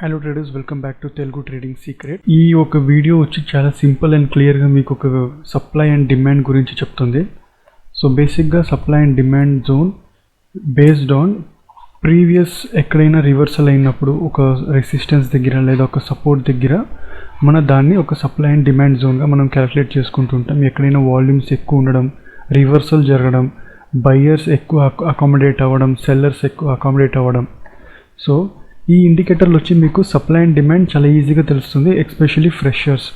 Hello traders, welcome back to Telugu trading secret. ఈ ఒక video వచ్చి చాలా సింపుల్ అండ్ క్లియర్గా మీకు ఒక సప్లై అండ్ డిమాండ్ గురించి చెప్తుంది. సో బేసిక్గా supply and demand zone based on previous ఎక్కడైనా రివర్సల్ అయినప్పుడు ఒక రెసిస్టెన్స్ దగ్గర లేదా ఒక సపోర్ట్ దగ్గర దాన్ని ఒక సప్లై అండ్ డిమాండ్ జోన్గా మనం క్యాలిక్యులేట్ చేసుకుంటుంటాం. ఎక్కడైనా వాల్యూమ్స్ ఎక్కువ ఉండడం, రివర్సల్ జరగడం, బయ్యర్స్ ఎక్కువ అకామిడేట్ అవ్వడం, సెల్లర్స్ ఎక్కువ అకామిడేట్ అవ్వడం. సో ఈ ఇండికేటర్లు వచ్చి మీకు సప్లై అండ్ డిమాండ్ చాలా ఈజీగా తెలుస్తుంది. ఎస్పెషల్లీ ఫ్రెషర్స్,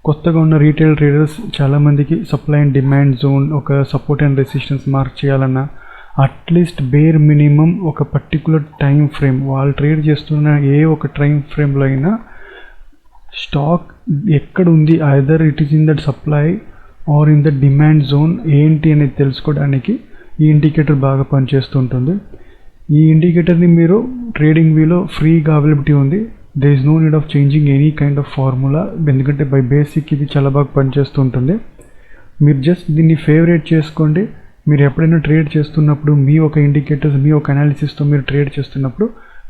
కొత్తగా ఉన్న రీటైల్ ట్రేడర్స్ చాలామందికి సప్లై అండ్ డిమాండ్ జోన్, ఒక సపోర్ట్ అండ్ రెసిస్టెన్స్ మార్క్ చేయాలన్నా అట్లీస్ట్ బేర్ మినిమం ఒక పర్టికులర్ టైం ఫ్రేమ్, వాళ్ళు ట్రేడ్ చేస్తున్న ఏ ఒక టైం ఫ్రేమ్లో అయినా స్టాక్ ఎక్కడ ఉంది, either it is in that supply or in the demand zone ఏంటి అనేది తెలుసుకోవడానికి ఈ ఇండికేటర్ బాగా పనిచేస్తుంటుంది. ఈ ఇండికేటర్ని మీరు ట్రేడింగ్ వ్యూలో ఫ్రీగా అవైలబిలిటీ ఉంది. There is no need of changing any kind of formula, ఎందుకంటే బై బేసిక్ ఇది చాలా బాగా పనిచేస్తుంటుంది. మీరు జస్ట్ దీన్ని ఫేవరేట్ చేసుకోండి. మీరు ఎప్పుడైనా ట్రేడ్ చేస్తున్నప్పుడు మీ ఒక ఇండికేటర్స్, మీ ఒక అనాలిసిస్తో మీరు ట్రేడ్ చేస్తున్నప్పుడు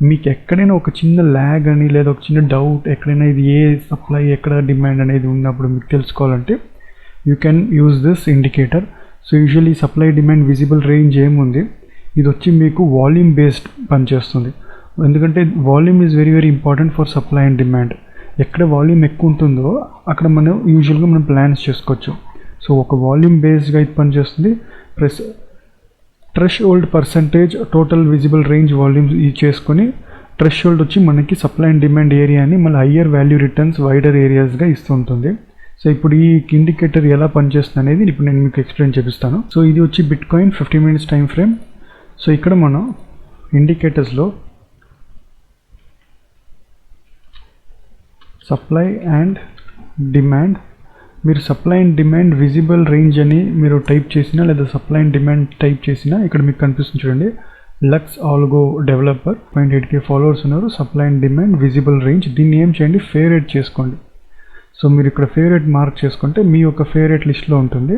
మీకు ఎక్కడైనా ఒక చిన్న ల్యాగ్ అని లేదా ఒక చిన్న డౌట్, ఎక్కడైనా ఇది ఏ సప్లై ఎక్కడ డిమాండ్ అనేది ఉన్నప్పుడు మీకు తెలుసుకోవాలంటే you can use this indicator. So usually supply demand visible range ఏముంది, ఇది వచ్చి మీకు వాల్యూమ్ బేస్డ్ పనిచేస్తుంది. ఎందుకంటే volume is very very important for supply and demand. ఎక్కడ వాల్యూమ్ ఎక్కువ ఉంటుందో అక్కడ మనం యూజువల్గా మనం ప్లాన్స్ చేసుకోవచ్చు. సో ఒక వాల్యూమ్ బేస్డ్గా ఇది పనిచేస్తుంది. Plus threshold percentage total visible range volume ఇది చేసుకొని థ్రెషోల్డ్ వచ్చి మనకి సప్లై అండ్ డిమాండ్ ఏరియాని మళ్ళీ హయ్యర్ వాల్యూ రిటర్న్స్ వైడర్ ఏరియాస్గా ఇస్తుంటుంది. సో ఇప్పుడు ఈ ఇండికేటర్ ఎలా పనిచేస్తుంది అనేది ఇప్పుడు నేను మీకు ఎక్స్ప్లెయిన్ చేపిస్తాను. సో ఇది వచ్చి bit coin 15 minutes time frame. So ఇక్కడ మనం ఇండికేటర్స్లో సప్లై అండ్ డిమాండ్, మీరు supply and demand visible range అని మీరు టైప్ చేసినా లేదా సప్లై అండ్ డిమాండ్ టైప్ చేసినా ఇక్కడ మీకు కనిపిస్తుంది చూడండి, lux algo developer 0.8K followers ఉన్నారు, supply and demand visible range. దీన్ని ఏం చేయండి, ఫేవరేట్ చేసుకోండి. సో మీరు ఇక్కడ ఫేవరేట్ మార్క్ చేసుకుంటే మీ యొక్క ఫేవరేట్ లిస్ట్లో ఉంటుంది.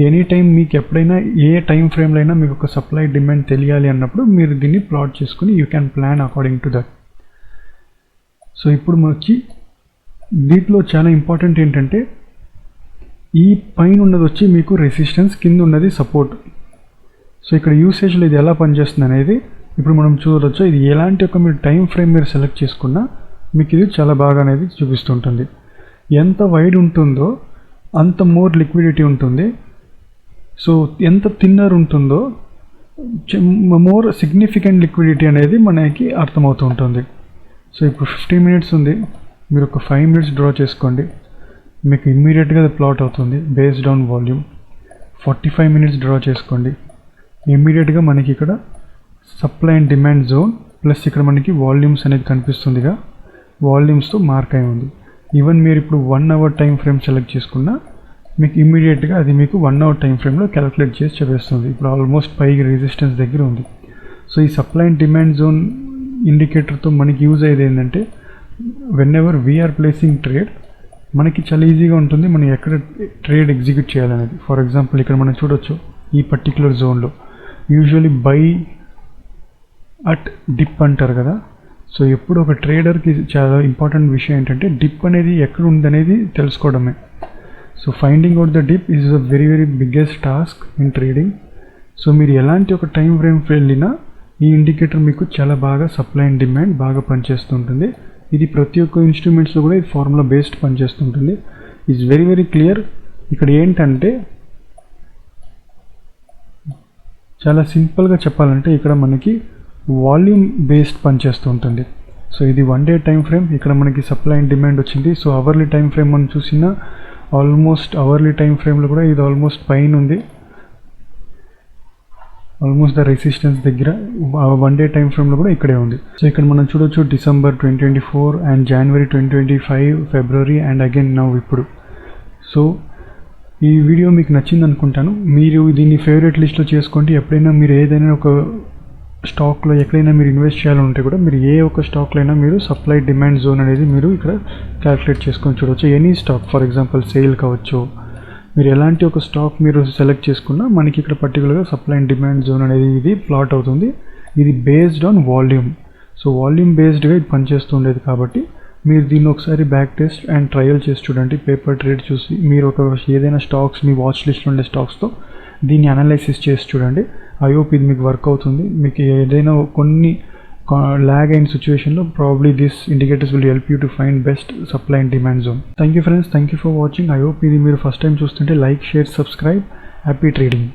ఎనీ టైం మీకు ఎప్పుడైనా ఏ టైం ఫ్రేమ్లో అయినా మీకు ఒక సప్లై డిమాండ్ తెలియాలి అన్నప్పుడు మీరు దీన్ని ప్లాట్ చేసుకుని you can plan according to that. So ఇప్పుడు మనకి దీంట్లో చాలా ఇంపార్టెంట్ ఏంటంటే ఈ పైన ఉన్నది వచ్చి మీకు రెసిస్టెన్స్, కింద ఉన్నది సపోర్ట్. సో ఇక్కడ యూసేజ్లో ఇది ఎలా పనిచేస్తుంది అనేది ఇప్పుడు మనం చూడవచ్చు. ఇది ఎలాంటి ఒక మీరు టైం ఫ్రేమ్ మీరు సెలెక్ట్ చేసుకున్నా మీకు ఇది చాలా బాగా అనేది చూపిస్తుంటుంది. ఎంత వైడ్ ఉంటుందో అంత మోర్ లిక్విడిటీ ఉంటుంది. సో ఎంత థిన్నర్ ఉంటుందో మోర్ సిగ్నిఫికెంట్ లిక్విడిటీ అనేది మనకి అర్థమవుతూ ఉంటుంది. సో ఇప్పుడు 15 minutes ఉంది, మీరు ఒక 5 minutes డ్రా చేసుకోండి, మీకు ఇమ్మీడియట్గా అది ప్లాట్ అవుతుంది based on volume. 45 minutes draw చేసుకోండి, ఇమ్మీడియట్గా మనకి ఇక్కడ supply and demand zone plus ఇక్కడ మనకి వాల్యూమ్స్ అనేది కనిపిస్తుందిగా, వాల్యూమ్స్తో మార్క్ అయి ఉంది. ఈవెన్ మీరు ఇప్పుడు 1 hour టైం ఫ్రేమ్ సెలెక్ట్ చేసుకున్నా మీకు ఇమ్మీడియట్గా అది మీకు 1 hour టైం ఫ్రేమ్లో క్యాలిక్యులేట్ చేసి చూపిస్తుంది. ఇప్పుడు ఆల్మోస్ట్ పైకి రెసిస్టెన్స్ దగ్గర ఉంది. సో ఈ సప్లై అండ్ డిమాండ్ జోన్ ఇండికేటర్తో మనకి యూజ్ అయ్యేది ఏంటంటే whenever we are placing trade మనకి చాలా ఈజీగా ఉంటుంది మనం ఎక్కడ ట్రేడ్ ఎగ్జిక్యూట్ చేయాలనేది. ఫర్ ఎగ్జాంపుల్ ఇక్కడ మనం చూడొచ్చు ఈ పర్టిక్యులర్ జోన్లో యూజువల్లీ బై అట్ డిప్ అంటారు కదా. సో ఎప్పుడు ఒక ట్రేడర్కి చాలా ఇంపార్టెంట్ విషయం ఏంటంటే డిప్ అనేది ఎక్కడ ఉందనేది తెలుసుకోవడమే. So finding out the dip is a very very biggest task in trading. So మీరు ఎలాంటి ఒక టైం ఫ్రేమ్ వెళ్ళినా ఈ ఇండికేటర్ మీకు చాలా బాగా సప్లై అండ్ డిమాండ్ బాగా పనిచేస్తుంటుంది. ఇది ప్రతి ఒక్క ఇన్స్ట్రుమెంట్స్లో కూడా ఇది ఫార్ములా బేస్డ్ పనిచేస్తుంటుంది. Is very very clear. ఇక్కడ ఏంటంటే చాలా సింపుల్గా చెప్పాలంటే ఇక్కడ మనకి వాల్యూమ్ బేస్డ్ పనిచేస్తుంటుంది. సో ఇది 1 day టైం ఫ్రేమ్, ఇక్కడ మనకి సప్లై అండ్ డిమాండ్ వచ్చింది. సో అవర్లీ టైం ఫ్రేమ్ మనం చూసినా ఆల్మోస్ట్ అవర్లీ టైం ఫ్రేమ్లో కూడా ఇది ఆల్మోస్ట్ పైన ఉంది, ఆల్మోస్ట్ ద రెసిస్టెన్స్ దగ్గర. 1 day టైం ఫ్రేమ్లో కూడా ఇక్కడే ఉంది. సో ఇక్కడ మనం చూడొచ్చు December 2024 and January 2025, February and again now ఇప్పుడు. సో ఈ వీడియో మీకు నచ్చింది అనుకుంటాను. మీరు దీన్ని ఫేవరెట్ లిస్ట్లో చేసుకోండి. ఎప్పుడైనా మీరు ఏదైనా ఒక స్టాక్లో ఎక్కడైనా మీరు ఇన్వెస్ట్ చేయాలంటే కూడా మీరు ఏ ఒక్క స్టాక్లో అయినా మీరు సప్లై డిమాండ్ జోన్ అనేది మీరు ఇక్కడ క్యాలిక్యులేట్ చేసుకొని చూడవచ్చు. Any stock, for example sale కావచ్చు, మీరు ఎలాంటి ఒక స్టాక్ మీరు సెలెక్ట్ చేసుకున్నా మనకి ఇక్కడ పర్టికులర్గా సప్లై అండ్ డిమాండ్ జోన్ అనేది ఇది ప్లాట్ అవుతుంది. ఇది based on volume. So volume బేస్డ్గా ఇది పనిచేస్తుండేది కాబట్టి మీరు దీన్ని ఒకసారి బ్యాక్ టెస్ట్ అండ్ ట్రయల్ చేసి చూడండి. పేపర్ ట్రేడ్ చూసి మీరు ఏదైనా స్టాక్స్ మీ వాచ్ లిస్ట్లో ఉండే స్టాక్స్తో దీన్ని అనాలైసిస్ చేసి చూడండి. ఐ హోప్ ఇది మీకు వర్క్ అవుతుంది. మీకు ఏదైనా కొన్ని lag అయిన సిచ్యువేషన్లో probably this indicators will help you to find best supply and demand zone. Thank you friends, thank you for watching. I hope ఇది మీరు ఫస్ట్ టైం చూస్తుంటే like, share, subscribe. Happy trading.